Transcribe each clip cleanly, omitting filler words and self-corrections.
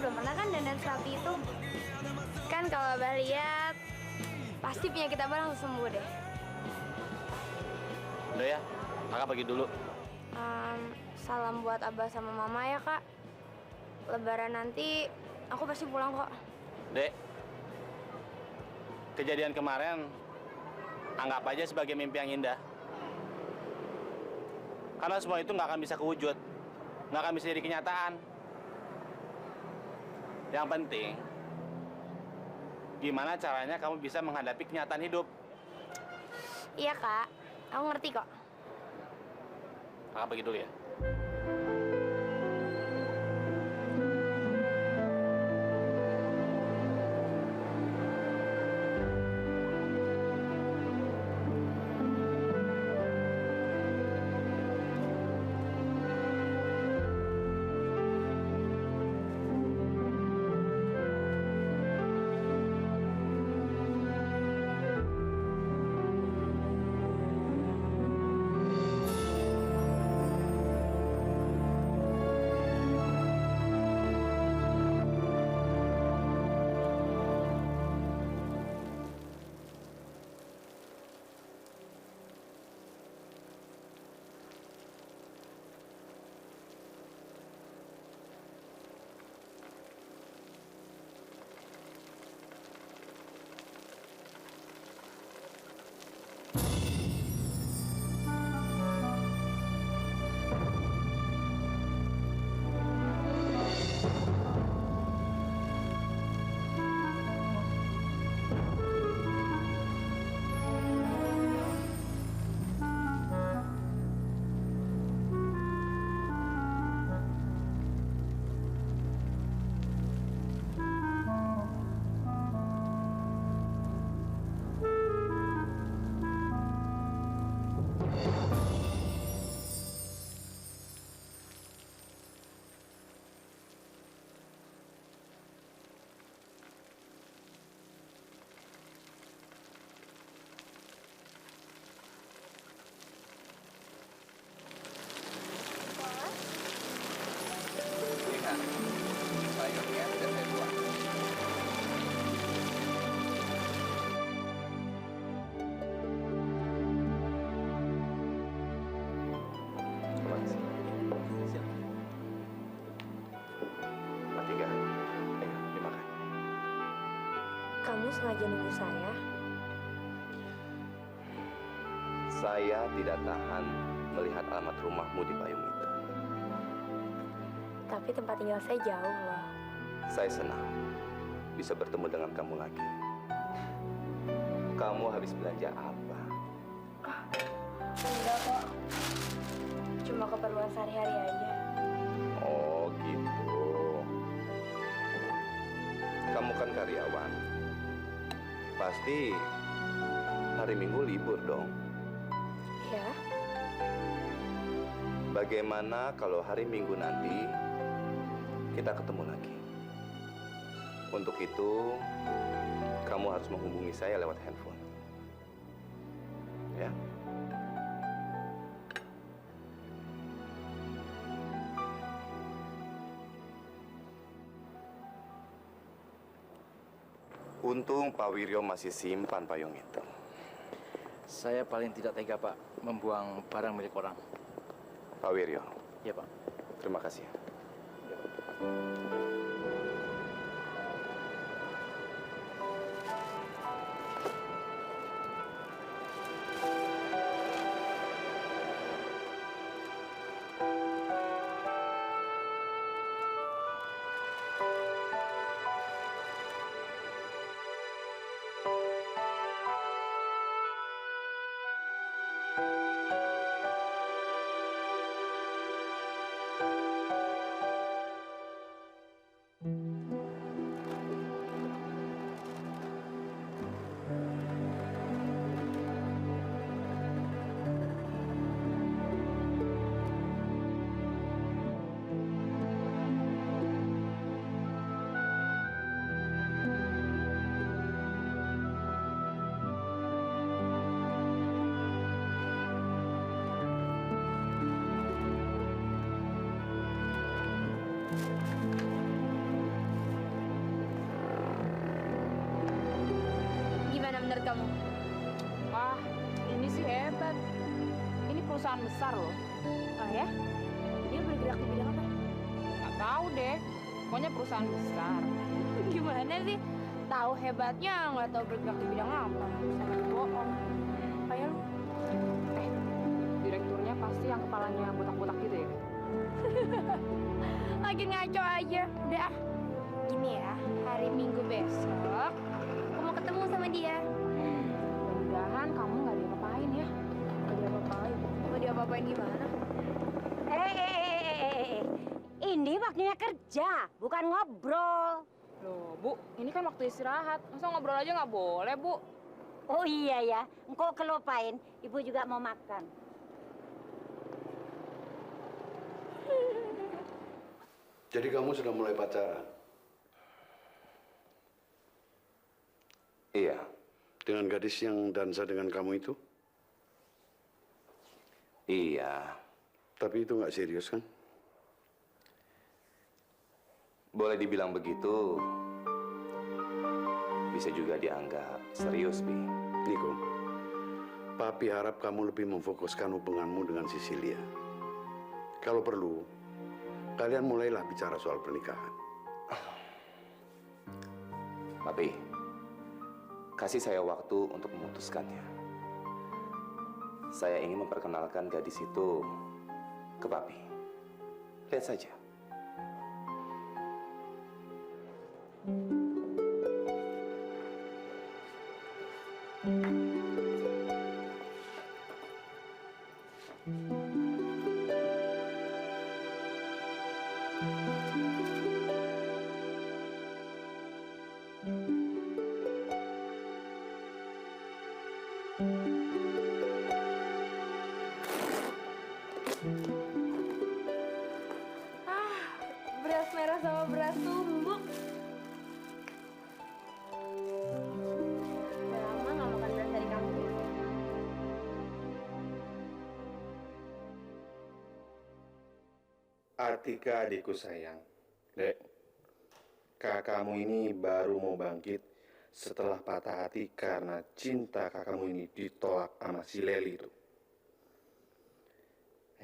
belum pernah kan dandan seperti itu. Kan kalau Abah lihat, pasti penyakit Abah langsung sembuh deh. Udah ya, kakak pergi dulu. Salam buat Abah sama Mama ya, Kak. Lebaran nanti aku pasti pulang kok. Dek, kejadian kemarin anggap aja sebagai mimpi yang indah. Karena semua itu nggak akan bisa kewujud, nggak akan bisa jadi kenyataan. Yang penting, gimana caranya kamu bisa menghadapi kenyataan hidup. Iya, Kak. Aku ngerti kok. Kakak pergi dulu ya. Sayurnya sudah saya buang. Terima kasih. Silakan. Matiga. Ayo, dimakan. Kamu sengaja nunggu saya? Saya tidak tahan melihat alamat rumahmu di payung itu. Tapi tempat tinggal saya jauh loh. Saya senang bisa bertemu dengan kamu lagi. Kamu habis belanja apa? Enggak kok. Cuma keperluan sehari-hari aja. Oh gitu. Kamu kan karyawan. Pasti hari Minggu libur dong. Ya? Bagaimana kalau hari Minggu nanti kita ketemu lagi? Untuk itu, kamu harus menghubungi saya lewat handphone. Ya? Untung Pak Wiryo masih simpan payung itu. Saya paling tidak tega, Pak, membuang barang milik orang. Pak Wiryo. Ya, Pak. Terima kasih. Ya, Pak. menurut kamu? Wah, ini sih hebat. Ini perusahaan besar loh. Oh ya? Dia bergerak di bidang apa? Nggak tahu deh. Pokoknya perusahaan besar. Gimana sih? Tahu hebatnya, nggak tahu bergerak di bidang apa. Sama bohong. Kayak lu. Direkturnya pasti yang kepalanya botak-botak gitu ya? Lagi ngaco aja. Udah. Gini ya, hari Minggu besok, aku mau ketemu sama dia. Mudah-mudahan kamu nggak diapa-apain ya. Nggak diapa-apain. Mau diapa-apain gimana? Ini waktunya kerja, bukan ngobrol. Loh, Bu, ini kan waktu istirahat. Masa ngobrol aja nggak boleh, Bu? Oh iya ya, engkau kelupain, ibu juga mau makan. Jadi kamu sudah mulai pacaran? Iya, Dengan gadis yang dansa dengan kamu itu? iya. Tapi itu nggak serius kan? Boleh dibilang begitu. Bisa juga dianggap serius, Bi. Niko, Papi harap kamu lebih memfokuskan hubunganmu dengan Cecilia. Kalau perlu, kalian mulailah bicara soal pernikahan. Papi, kasih saya waktu untuk memutuskannya. Saya ingin memperkenalkan gadis itu ke Papi. Lihat saja. Beras merah sama beras tumbuk. Udah lama nggak makan beras dari kamu. Atika adikku sayang, Dek, kakakmu ini baru mau bangkit setelah patah hati karena cinta kakakmu ini ditolak sama si Leli itu.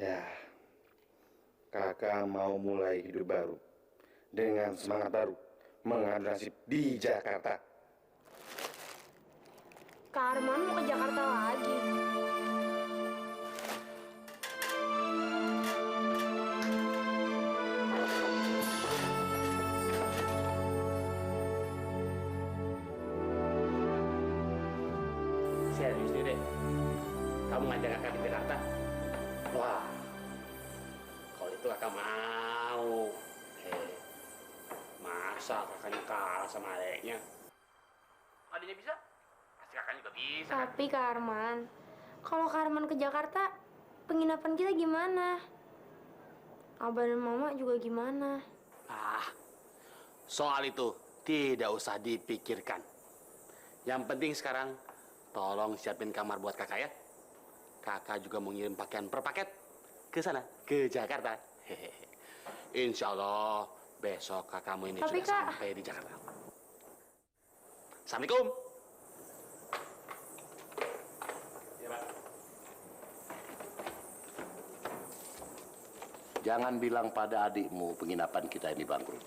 Ya, kakak mau mulai hidup baru dengan semangat baru mengadu nasib di Jakarta. Kak Arman mau ke Jakarta lagi. Serius nih, Dek? Kamu ngajak kakak di Jakarta? Wah, kalau itu kakak mau. Masa kakaknya kalah sama adeknya? Adiknya bisa? Pasti kakaknya juga bisa. Tapi Kak Arman, kalau Kak Arman ke Jakarta, penginapan kita gimana? Abah dan Mama juga gimana? Soal itu tidak usah dipikirkan. Yang penting sekarang, tolong siapin kamar buat kakak ya. Kakak juga mau ngirim pakaian per paket ke sana, ke Jakarta. Hehehe. Insya Allah besok kakakmu ini Tapi, sudah Kak. sampai di Jakarta. Assalamualaikum. Ya, Pak. Jangan bilang pada adikmu penginapan kita ini bangkrut.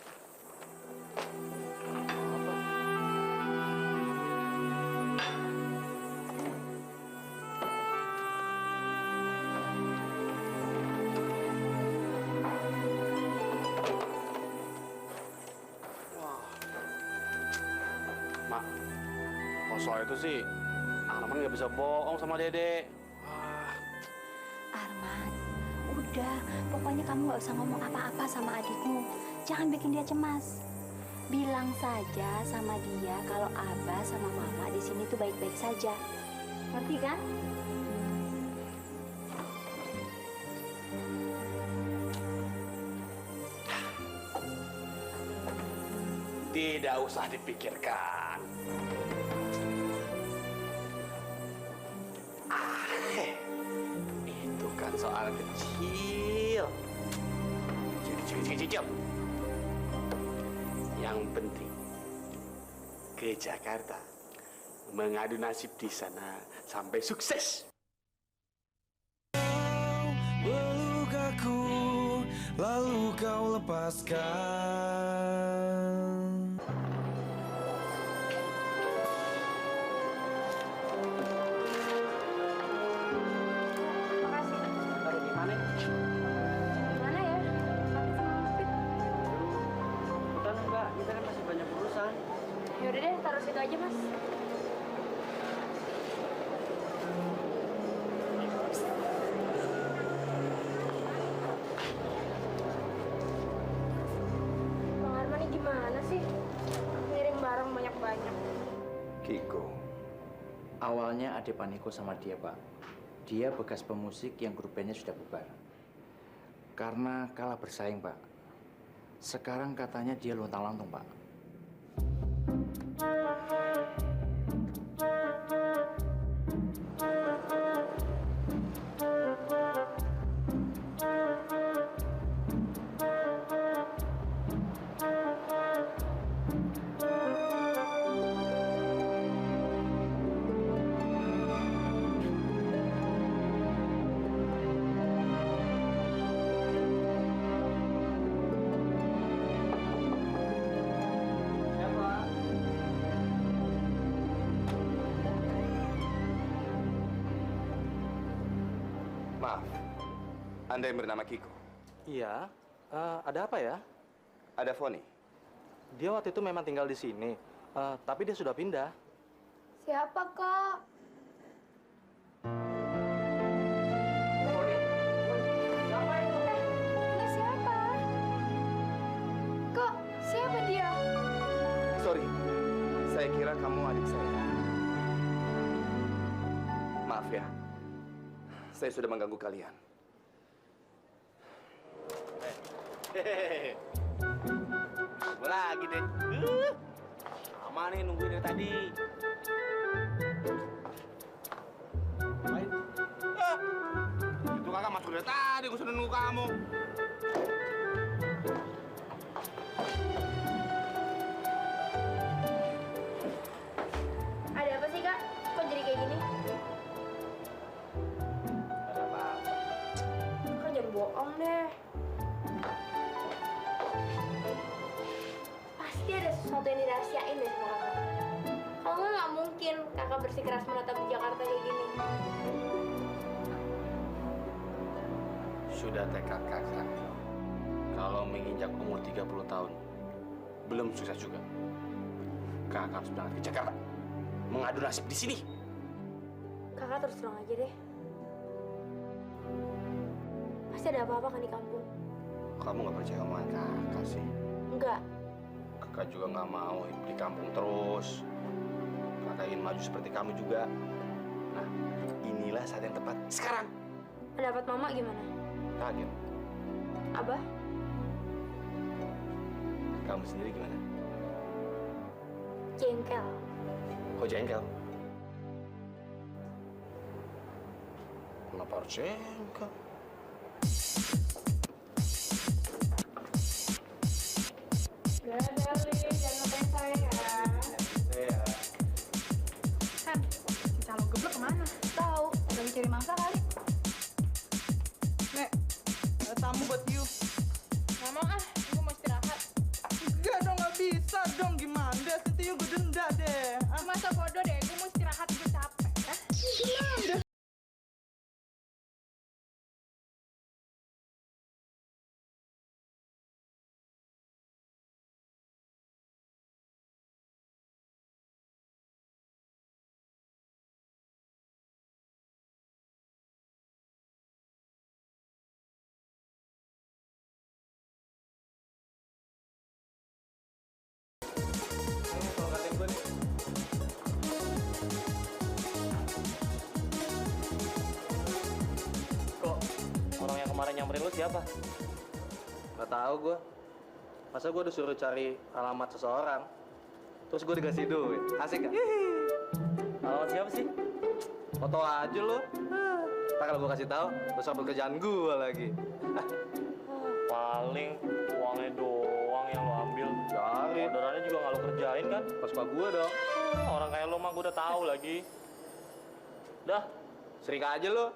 Mak, kalau soal itu sih, Arman nggak bisa bohong sama Dede. Arman, udah, pokoknya kamu nggak usah ngomong apa-apa sama adikmu. Jangan bikin dia cemas. Bilang saja sama dia kalau Abah sama Mama di sini tuh baik-baik saja. Ngerti kan? Tidak usah dipikirkan. Itu kan soal kecil. Cicil. Yang penting ke Jakarta mengadu nasib di sana sampai sukses. Peluk aku, lalu kau lepaskan. Makasih. Taruh di mana? Gimana ya? Sakit sama sempit. Bukan enggak, kita kan masih banyak urusan. Yaudah deh, taruh situ aja, Mas. Bang Arman ini gimana sih? Ngirim barang banyak-banyak. Kiko, Awalnya Ade Paniko sama dia, Pak. Dia bekas pemusik yang grup bandnya sudah bubar. Karena kalah bersaing, Pak. Sekarang katanya dia lontang-lantung, Pak. maaf. Anda yang bernama Kiko? Iya, ada apa ya? Ada Foni. Dia waktu itu memang tinggal di sini, tapi dia sudah pindah. Siapa, Kak? Ini siapa? Kok siapa dia? Sorry, saya kira kamu adik saya. Maaf ya, saya sudah mengganggu kalian. Hehehe. Gue lagi deh. Lama nih nungguin dari tadi. Itu kakak masuk dari tadi, gue sudah nunggu kamu. Ada apa sih, Kak? Kok jadi kayak gini? Ada apa? Kak jangan bohong deh. Pasti ada sesuatu yang dirahasiain deh sama kakak. Kalau nggak mungkin kakak bersikeras menetap di Jakarta kayak gini. Sudah tekad kakak. Kalau menginjak umur 30 tahun, belum sukses juga. Kakak harus berangkat ke Jakarta. Mengadu nasib di sini. Kakak terus terang aja deh. Pasti ada apa-apa kan di kampung? Kamu nggak percaya omongan kakak sih? Enggak. Kakak juga nggak mau hidup di kampung terus. Kakak ingin maju seperti kamu juga. Nah, inilah saat yang tepat. Sekarang. Pendapat mama gimana? Kaget. Abah? Kamu sendiri gimana? Jengkel. Kok jengkel? Kenapa harus jengkel? Beli, jangan ngapain saya. Kan, si calon geblek kemana? Tahu, udah mencari mangsa kali. Nek, ada tamu buat you. Nggak mau ah, gue mau istirahat. Enggak dong, nggak bisa dong. Gimana deh, Siti gue denda deh. Masa bodoh deh, gue mau istirahat, gue capek. Gimana? Kok orang yang kemarin nyamperin lu siapa? Gak tahu gue. Masa gue disuruh cari alamat seseorang, terus gue dikasih duit. Asik gak? Alamat siapa sih? Foto aja lu. Ntar kalau gue kasih tahu, terus sampai kerjaan gue lagi. Paling uangnya doang yang lo ambil. Cari. Orderannya juga nggak lo kerjain kan? Pas suka gue dong. Orang kayak lo mah gue udah tahu lagi. Dah, serik aja lo.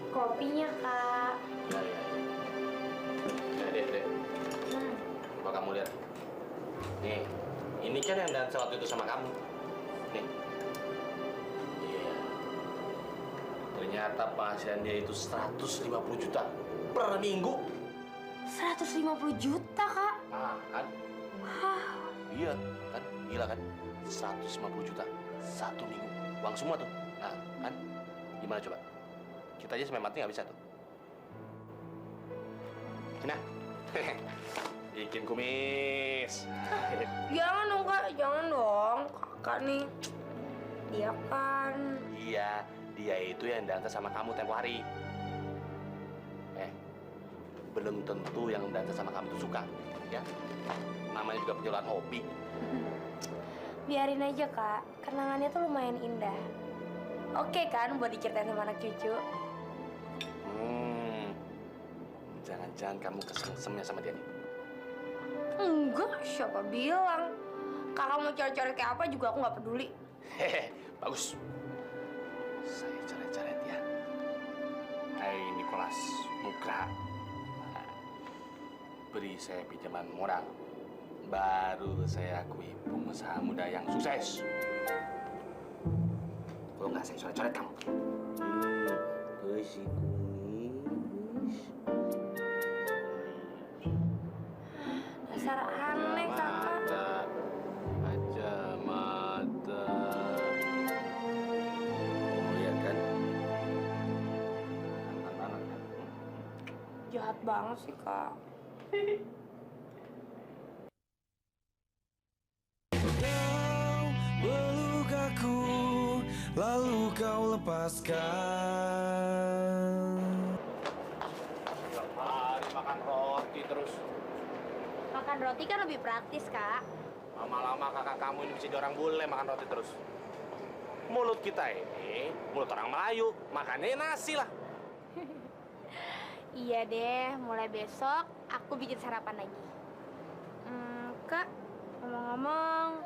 Kopinya, Kak. Ya. Dek. Coba kamu lihat. Nih, ini kan yang dansa waktu itu sama kamu. Nih. Iya. Ternyata penghasilan dia itu 150 juta per minggu. 150 juta, Kak. Kan? Iya, kan? Gila kan? 150 juta satu minggu. Uang semua tuh. Nah, kan? Gimana coba? Kita aja sampai mati nggak bisa tuh. Nah, bikin kumis. Jangan dong, Kak. Jangan dong. Kakak nih. Dia kan. Iya, dia itu yang dansa sama kamu tempo hari. Belum tentu yang dansa sama kamu itu suka, ya. Namanya juga penjualan hobi. Biarin aja, Kak. Kenangannya tuh lumayan indah. Oke kan buat diceritain sama anak cucu? Jangan-jangan kamu kesem-semnya sama dia nih? Enggak, siapa bilang? Kakak mau coret-coret kayak apa juga aku nggak peduli. Hehe, bagus. Saya coret-coret ya. Hai Nicholas Nugra. Beri saya pinjaman modal. Baru saya akui pengusaha muda yang sukses. Kalau nggak saya coret-coret kamu. Si kumis. Dasar aneh, Kakak. Kacamata. Oh, iya kan? Anak-anak kan? Jahat banget sih, Kak. Peluk aku, lalu kau lepaskan. Tiap hari makan roti terus. Makan roti kan lebih praktis, Kak. Lama-lama kakak kamu ini bisa jadi orang bule makan roti terus. Mulut kita ini, mulut orang Melayu, makannya nasi lah. Iya deh, mulai besok aku bikin sarapan lagi. Kak, ngomong-ngomong,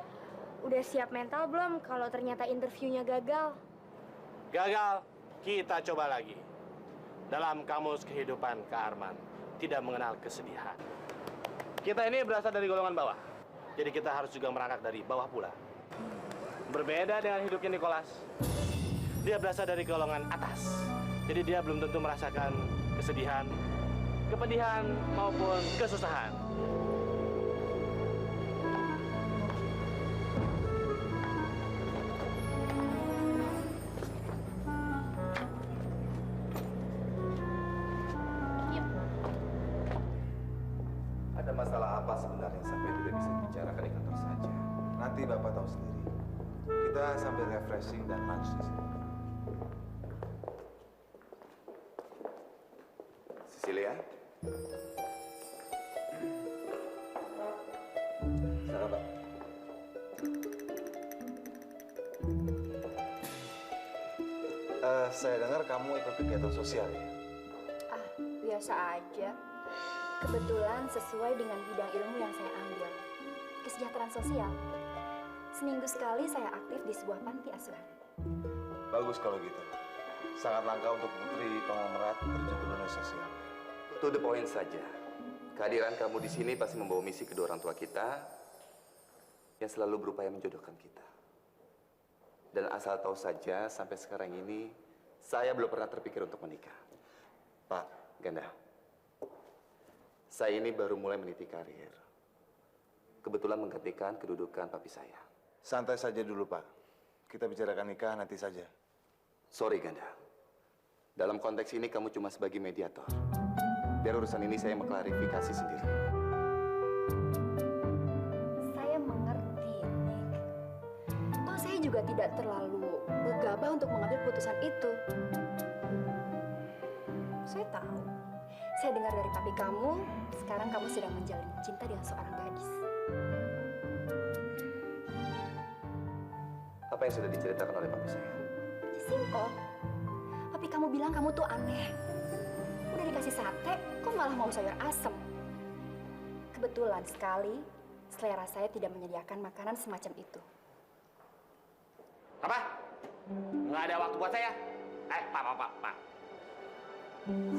udah siap mental belum kalau ternyata interviewnya gagal? Gagal, kita coba lagi. Dalam kamus kehidupan Kak Arman, tidak mengenal kesedihan. Kita ini berasal dari golongan bawah, jadi kita harus juga merangkak dari bawah pula. Berbeda dengan hidupnya Nicholas. Dia berasal dari golongan atas, jadi dia belum tentu merasakan kesedihan, kepedihan, maupun kesusahan. Ada masalah apa sebenarnya sampai tidak bisa dibicarakan di kantor saja? Nanti Bapak tahu sendiri. Kita sambil refreshing dan lunch di sini. Cecilia? Silakan, Pak. Saya dengar kamu ikut kegiatan sosial ya? Ah, biasa aja. Kebetulan sesuai dengan bidang ilmu yang saya ambil. Kesejahteraan sosial. Seminggu sekali saya aktif di sebuah panti asuhan. Bagus kalau gitu. Sangat langka untuk putri konglomerat terjun ke dunia sosial. To the point saja. Kehadiran kamu di sini pasti membawa misi kedua orang tua kita yang selalu berupaya menjodohkan kita. Dan asal tahu saja, sampai sekarang ini saya belum pernah terpikir untuk menikah. Pak Ganda, saya ini baru mulai meniti karir. Kebetulan menggantikan kedudukan papi saya. Santai saja dulu, Pak. Kita bicarakan nikah nanti saja. Sorry, Ganda. Dalam konteks ini kamu cuma sebagai mediator. Biar urusan ini saya mengklarifikasi sendiri. Saya mengerti, Nick. Toh saya juga tidak terlalu gegabah untuk mengambil putusan itu. Saya tahu. Saya dengar dari papi kamu, sekarang kamu sedang menjalin cinta dengan seorang gadis. Apa yang sudah diceritakan oleh papi saya? Simple. Papi kamu bilang kamu tuh aneh. Udah dikasih sate, kok malah mau sayur asem? Kebetulan sekali, selera saya tidak menyediakan makanan semacam itu. Apa? Nggak ada waktu buat saya? Pak.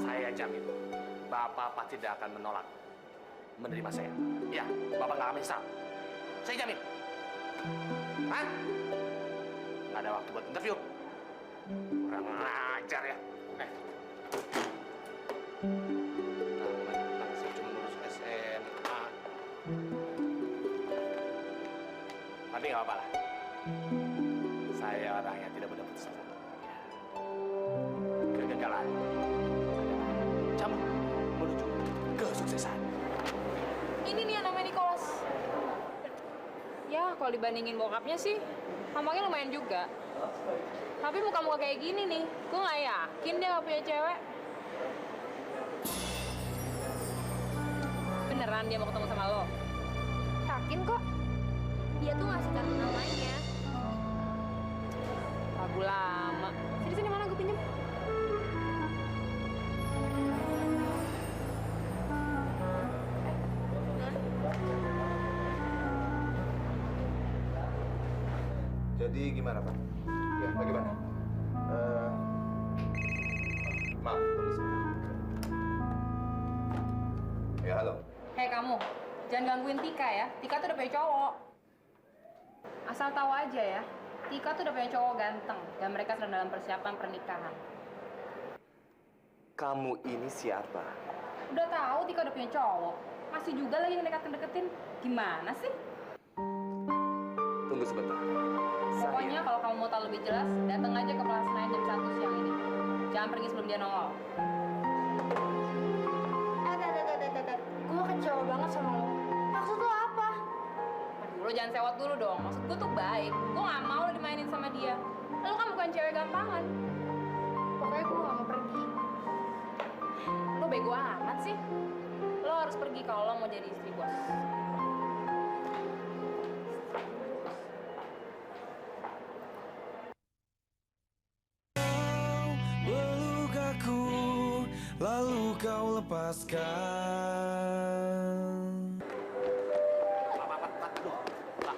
Saya jamin, Bapak pasti tidak akan menolak menerima saya. Iya, Bapak nggak akan menyesal. Saya jamin. Hah? Nggak ada waktu buat interview. Kurang ajar ya. Saya cuma lulus SMA. Tapi nggak apa-apa lah. Saya orang yang tidak mudah putus asa. Kegagalan adalah jamu menuju kesuksesan. Ini nih yang namanya Nicholas. Ya, kalau dibandingin bokapnya sih, tampaknya lumayan juga. Tapi muka-muka kayak gini nih, gue nggak yakin dia nggak punya cewek. Beneran dia mau ketemu sama lo? Yakin kok. Dia tuh ngasih kartu namanya. Lagu lama. Sini mana gue pinjem? Jadi gimana, Pak? Ya, bagaimana? Maaf, tunggu sebentar. Ya, halo. Hei kamu, jangan gangguin Tika ya. Tika tuh udah punya cowok. Asal tahu aja ya, Tika tuh udah punya cowok ganteng dan mereka sedang dalam persiapan pernikahan. Kamu ini siapa? Udah tahu Tika udah punya cowok, masih juga lagi ngedeketin. Gimana sih? Tunggu sebentar. Pokoknya kalau kamu mau tahu lebih jelas, datang aja ke Plaza Senayan jam 1 siang ini. Jangan pergi sebelum dia nongol. Gue kecewa banget sama lo. Maksud lo apa? Aduh, lo jangan sewot dulu dong. Maksud gue tuh baik. Gue gak mau lo dimainin sama dia. Lo kan bukan cewek gampangan. Pokoknya gue gak mau pergi. Lo bego amat sih. Lo harus pergi kalau lo mau jadi istri bos. Lalu kau lepaskan. Pak.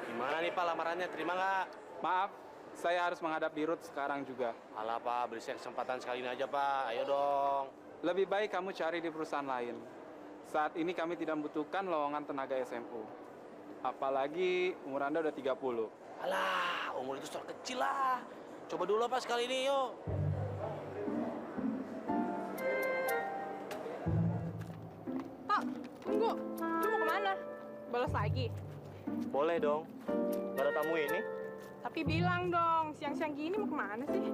Gimana nih Pak lamarannya? Terima nggak? Maaf, saya harus menghadap di Rut sekarang juga. Alah Pak, beri saya kesempatan sekali ini aja Pak. Ayo dong. Lebih baik kamu cari di perusahaan lain. Saat ini kami tidak membutuhkan lowongan tenaga SMU. Apalagi umur Anda udah 30. Alah, umur itu soal kecil lah. Coba dulu Pak sekali ini, yuk. Tunggu, lu mau kemana? Balas lagi? Boleh dong. Gak ada tamu ini. Tapi bilang dong, siang-siang gini mau kemana sih?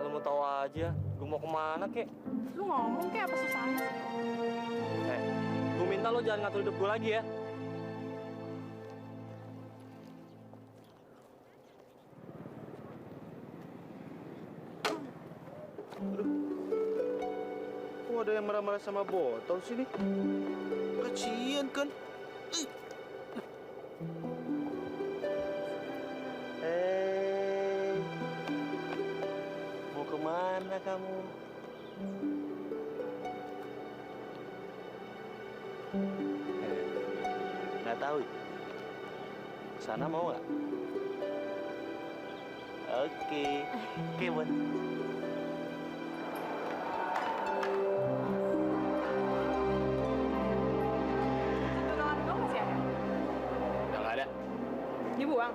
Lu mau tahu aja, gue mau kemana kek? Lu ngomong kayak apa susahnya sih? Gue minta lo jangan ngatur hidup gue lagi ya. Aduh. Kok ada yang marah-marah sama botol sini? Kasian kan? Mau kemana kamu? Nggak tahu. Sana mau nggak? Oke. Oke, Bon. Tunangan kamu masih ada? Udah nggak ada. Dibuang?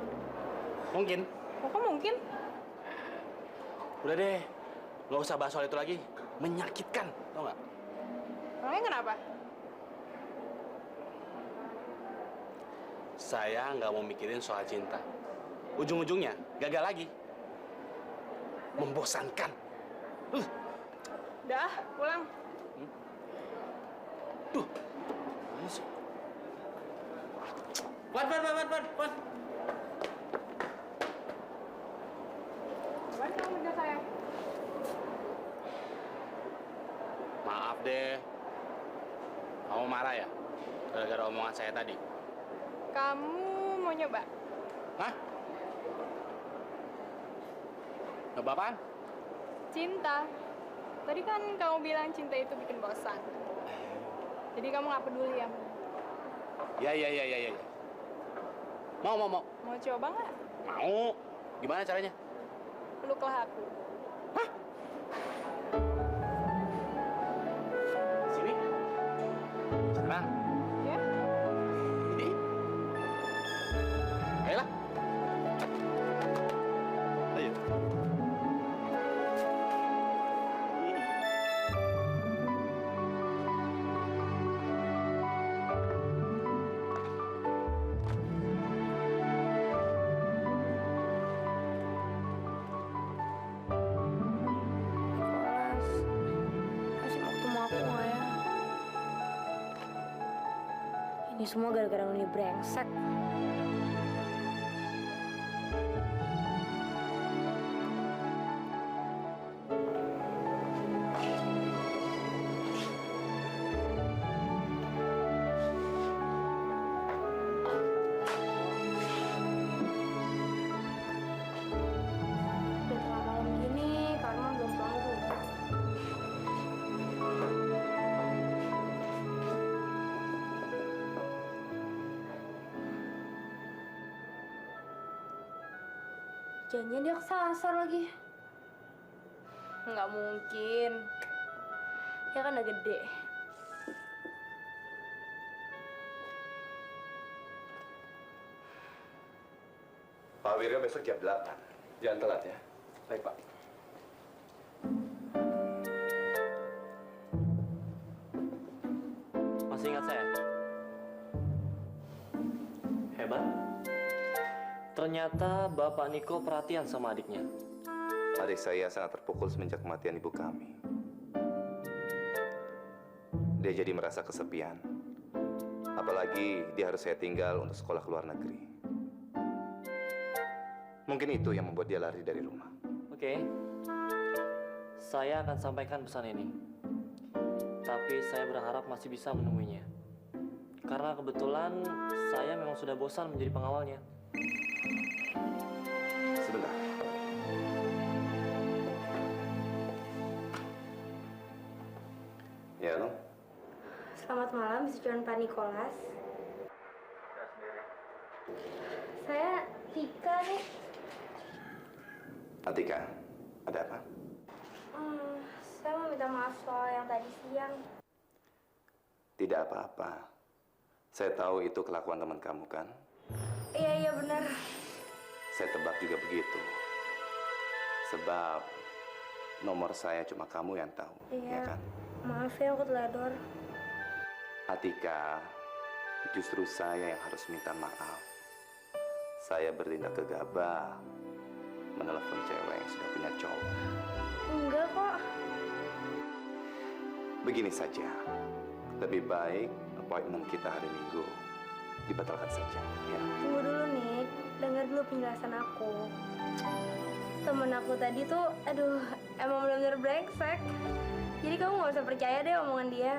Mungkin. Kok mungkin? Udah deh, nggak usah bahas soal itu lagi. Menyakitkan, tau nggak? Emangnya kenapa? Saya nggak mau mikirin soal cinta. Ujung-ujungnya gagal lagi. Membosankan. Udah, pulang. Mana sih? Wan. Kapan kamu menjauh saya? Maaf deh. Kamu marah ya? Gara-gara omongan saya tadi. Kamu mau nyoba? Hah? Nyoba apaan? Cinta. Tadi kan kamu bilang cinta itu bikin bosan. Jadi kamu nggak peduli ya? Ya. Mau. Mau coba nggak? Mau. Gimana caranya? Peluklah aku. Sini. Sekarang. Ya? Ini. Ayolah. Ayo. Masih mau ketemu aku nggak ya? Ini semua gara-gara Noni brengsek. Udah tengah malam gini, Karma belum pulang juga. Jangan dia kesasar lagi. Nggak mungkin. Ya kan udah gede. Pak Wiryo besok jam 8. Jangan telat ya. Baik, Pak. Masih ingat saya? Hebat. Ternyata Bapak Niko perhatian sama adiknya. Adik saya sangat terpukul semenjak kematian ibu kami. Dia jadi merasa kesepian. Apalagi dia harus saya tinggal untuk sekolah ke luar negeri. Mungkin itu yang membuat dia lari dari rumah. Oke. Saya akan sampaikan pesan ini. Tapi saya berharap masih bisa menemuinya. Karena kebetulan saya memang sudah bosan menjadi pengawalnya. Sebentar. Ya, lo? Selamat malam, Mr. Pak Nikolas. Saya Tika nih. Atika, ada apa? Saya mau minta maaf soal yang tadi siang. Tidak apa-apa. Saya tahu itu kelakuan teman kamu, kan? Iya benar. Saya tebak juga begitu. Sebab nomor saya cuma kamu yang tahu, ya kan? Maaf ya, aku teledor. Atika, justru saya yang harus minta maaf. Saya bertindak gegabah, menelepon cewek yang sudah punya cowok. Enggak kok. Begini saja, lebih baik appointment kita hari Minggu dibatalkan saja, ya. Tunggu dulu nih, dengar dulu penjelasan aku. Temen aku tadi tuh, aduh, emang benar-benar brengsek. Jadi kamu nggak usah percaya deh omongan dia.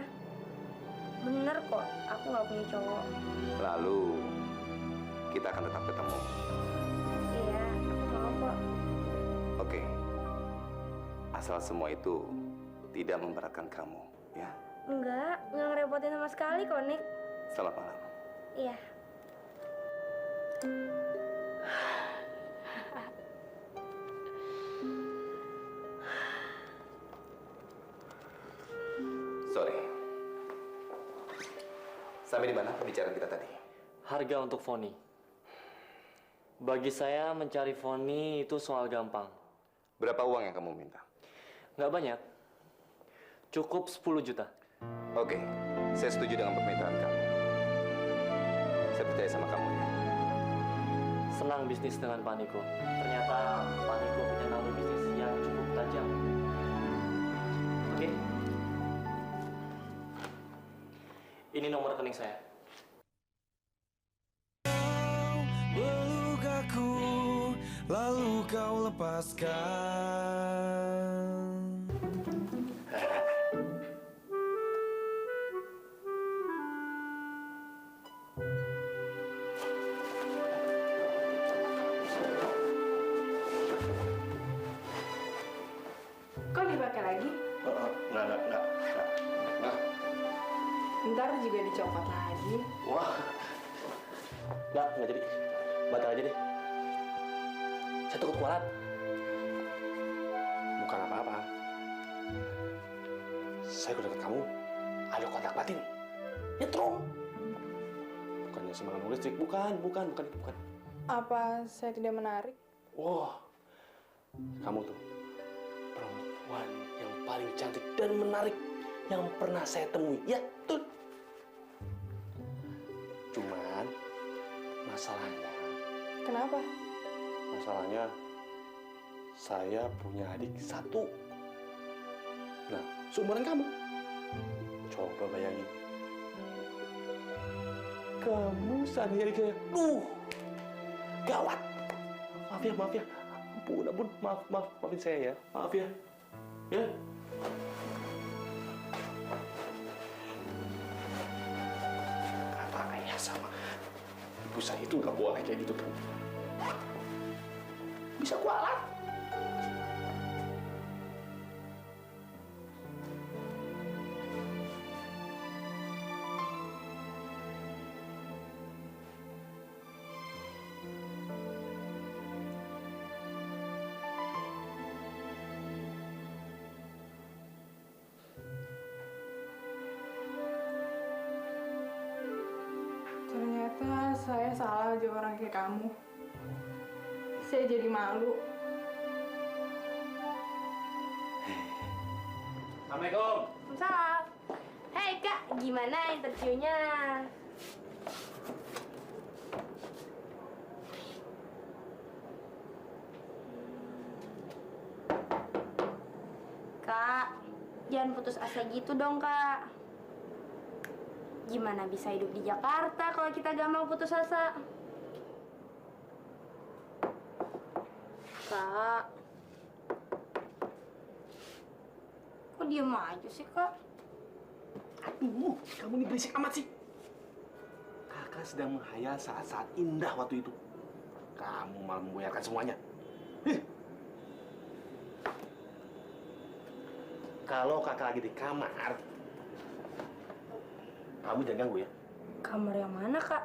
Bener kok, aku nggak punya cowok. Lalu kita akan tetap ketemu. Iya, aku mau kok. Oke. Asal semua itu tidak memberatkan kamu, ya. Nggak ngerepotin sama sekali kok, Nick. Selamat malam. Iya. Sampai di mana pembicaraan kita tadi? Harga untuk Foni. Bagi saya mencari Foni itu soal gampang. Berapa uang yang kamu minta? Nggak banyak. Cukup 10 juta. Oke, saya setuju dengan permintaan kamu. Saya percaya sama kamu ya. Senang bisnis dengan Pak Niko. Ternyata Pak Niko punya naluri bisnis yang cukup tajam. Oke. Ini nomor rekening saya. Peluk aku, lalu kau lepaskan. Kok dipakai lagi? Enggak. Ntar juga dicopot lagi. Wah. Nggak jadi. Batal aja deh. Saya takut kualat. Bukan apa-apa. Saya udah deket kamu. Ada kontak batin. Nyetrum. Bukannya semangat listrik. Bukan. Apa saya tidak menarik? Wah. Kamu tuh perempuan yang paling cantik dan menarik yang pernah saya temui. Ya, tuh. Cuman masalahnya. Kenapa? Masalahnya saya punya adik satu. Nah, seumuran kamu. Coba bayangin. Kamu seandainya adik saya. Gawat. Maaf ya. Ampun. Maafin saya ya. Maaf ya. Ya. Kata ayah sama ibu saya itu nggak boleh kayak gitu tuh. Bisa kualat. Ternyata saya salah aja orang kayak kamu. Saya jadi malu. Assalamualaikum. Waalaikumsalam. Hei Kak, gimana interviewnya? Kak, jangan putus asa gitu dong Kak. Gimana bisa hidup di Jakarta kalau kita gampang putus asa? Kak. Kok diem aja sih, Kak? Aduh, kamu ini berisik amat sih. Kakak sedang menghayal saat-saat indah waktu itu. Kamu malah memboyarkan semuanya. Kalau kakak lagi di kamar, kamu jangan ganggu ya. Kamar yang mana, Kak?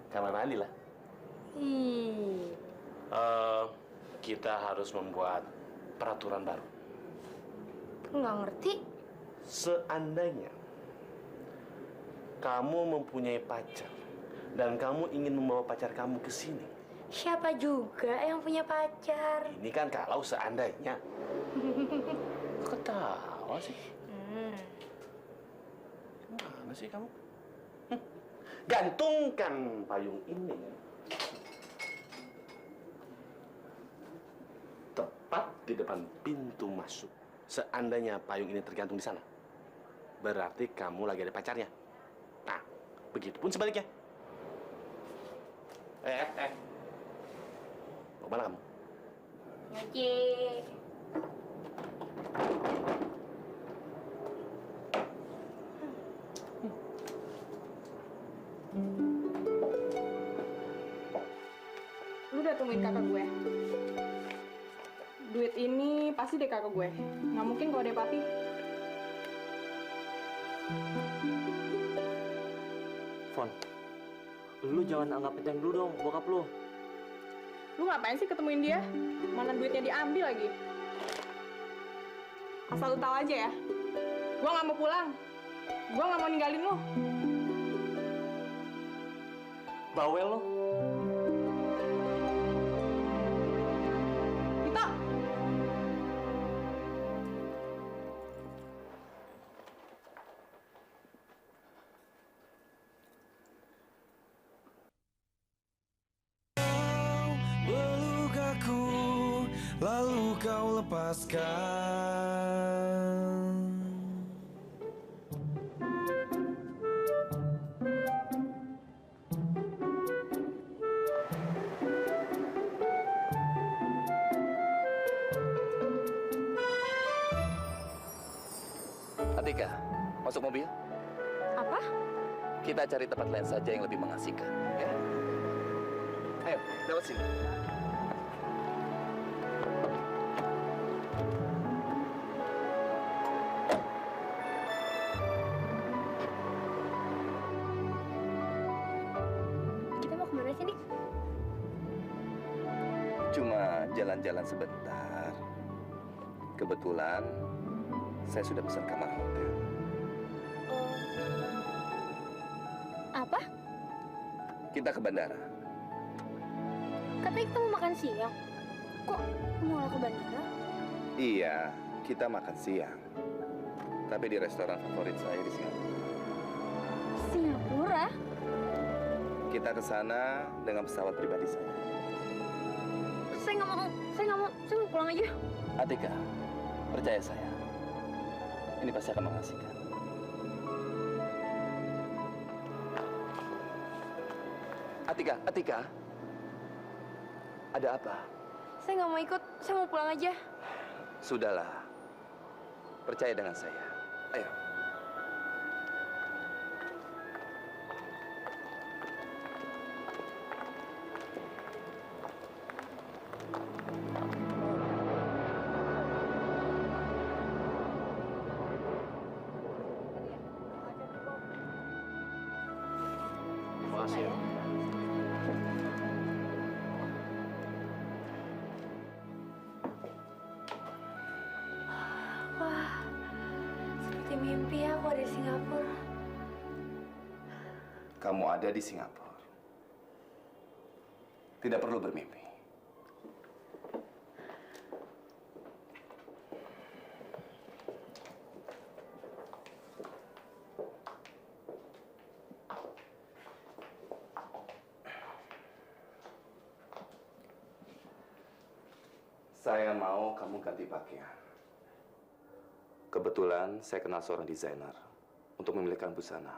Kamar mandi lah. Kita harus membuat peraturan baru. Nggak ngerti. Seandainya kamu mempunyai pacar dan kamu ingin membawa pacar kamu ke sini. Siapa juga yang punya pacar? Ini kan kalau seandainya. Ketawa sih. Gimana sih kamu? Gantungkan payung ini tepat di depan pintu masuk. Seandainya payung ini tergantung di sana, berarti kamu lagi ada pacarnya. Nah, begitupun sebaliknya. Mau mana kamu? Nyuci. Lu udah tungguin kakak gue. Duit ini pasti deh kakak gue. Nggak mungkin kalau dia papi. Fon, lu jangan anggap enteng dulu dong bokap lu. Lu ngapain sih ketemuin dia? Mana duitnya diambil lagi? Asal lu tahu aja ya. Gua nggak mau pulang. Gue nggak mau ninggalin lo. Bawel lo. Kita. Peluk aku, lalu kau lepaskan. Atika, masuk mobil. Apa? Kita cari tempat lain saja yang lebih mengasihkan. Ya? Ayo, lewat sini. Kita mau kemana sih, Dik? Cuma jalan-jalan sebentar. Kebetulan saya sudah pesan kamar hotel. Apa? Kita ke bandara. Katanya kita mau makan siang. Kok mau ke bandara? Iya, kita makan siang. Tapi di restoran favorit saya di Singapura. Singapura? Kita ke sana dengan pesawat pribadi saya. Saya nggak mau, saya mau pulang aja. Atika, percaya saya. Ini pasti akan mengasihkan. Atika. Ada apa? Saya nggak mau ikut, saya mau pulang aja. Sudahlah. Percaya dengan saya. Ayo. Makasih ya. Wah, seperti mimpi aku ada di Singapura. Kamu ada di Singapura. Tidak perlu bermimpi. Saya mau kamu ganti pakaian. Kebetulan saya kenal seorang desainer untuk memilihkan busana.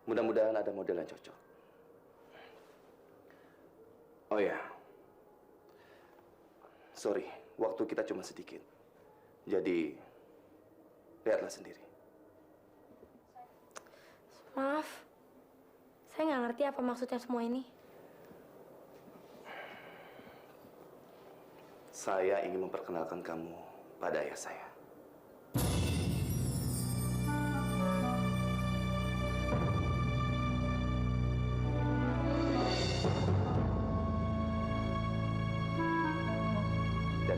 Mudah-mudahan ada model yang cocok. Oh ya, sorry, waktu kita cuma sedikit. Jadi, lihatlah sendiri. Maaf, saya nggak ngerti apa maksudnya semua ini. Saya ingin memperkenalkan kamu pada ayah saya. Dan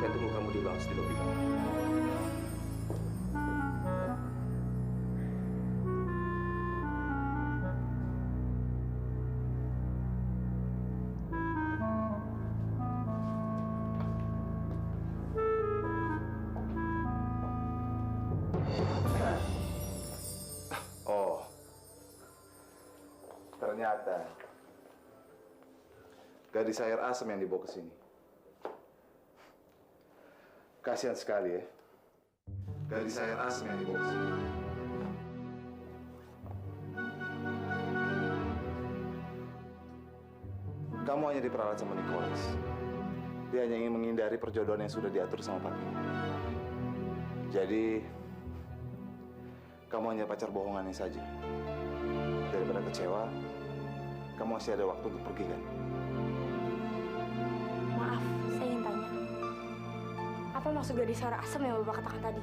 saya tunggu kamu di lounge di lobi. Oh, ternyata gadis air asam yang dibawa ke sini. Kasihan sekali ya. Gadis air asam yang dibawa ke sini. Kamu hanya diperalat sama Nicholas. Dia hanya ingin menghindari perjodohan yang sudah diatur sama papi. Jadi, kamu hanya pacar bohongannya saja. Daripada kecewa, kamu masih ada waktu untuk pergi kan? Maaf, saya ingin tanya. Apa maksud gadis suara asam yang Bapak katakan tadi?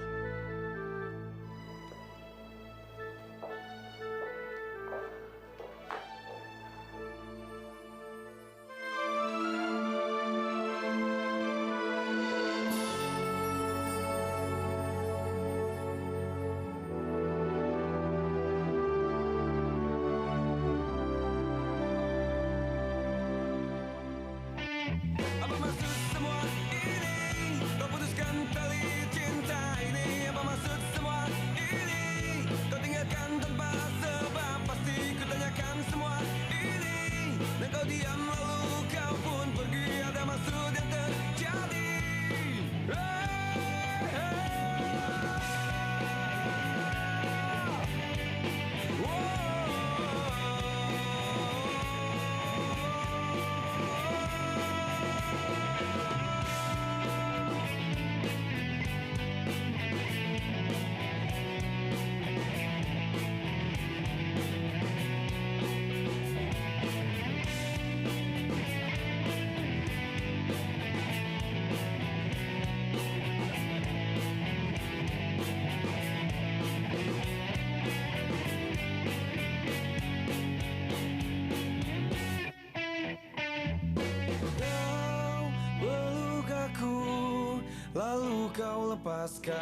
kau lepaskan.